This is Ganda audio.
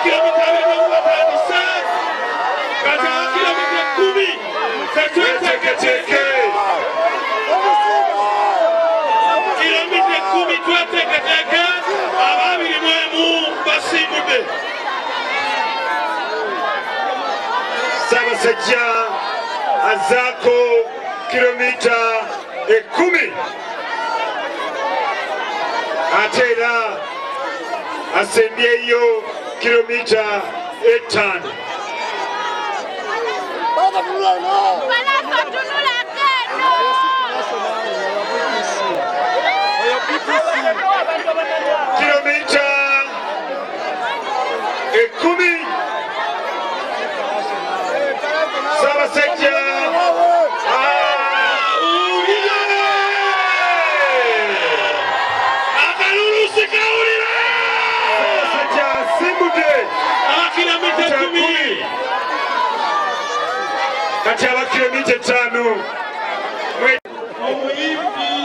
kilomita 2 kati ya kilomita 10 tweteketeke kilomita 10 tweteketeke ababiri mwemu basimbudde Ssaabasajja azaako kilomita 10 ate era asembyeyo kilomita 5. Kilomita 10 Ssaabasajja akalulusi kawulira Ssaabasajja asimbudde kilomita 10 kati aba kilomita 5 omuyimbi